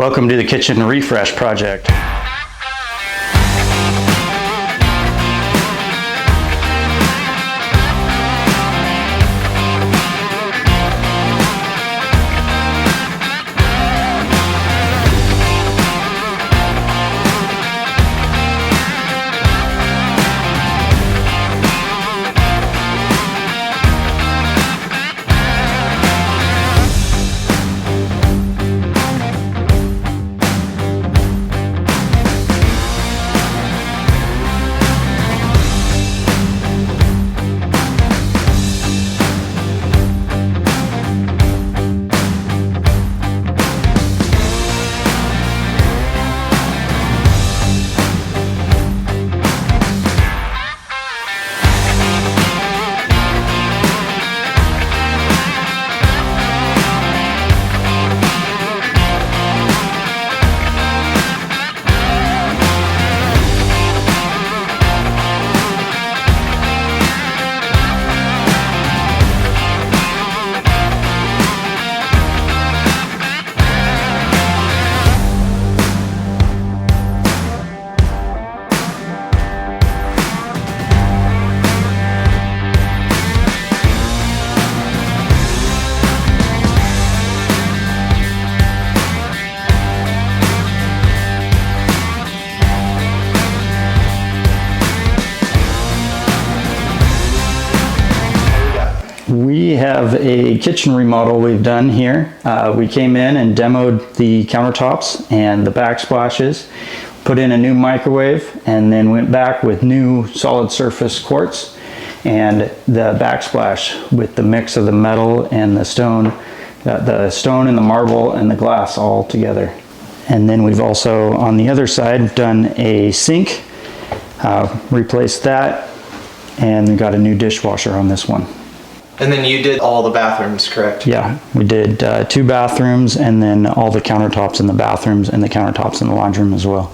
Welcome to the Kitchen Refresh Project. We have a kitchen remodel we've done here. We came in and demoed the countertops and the backsplashes, put in a new microwave, and then went back with new solid surface quartz and the backsplash with the mix of the metal and the stone and the marble and the glass all together. And then we've also, on the other side, done a sink, replaced that, and got a new dishwasher on this one. And then you did all the bathrooms, correct? Yeah, we did 2 bathrooms and then all the countertops in the bathrooms and the countertops in the laundry room as well.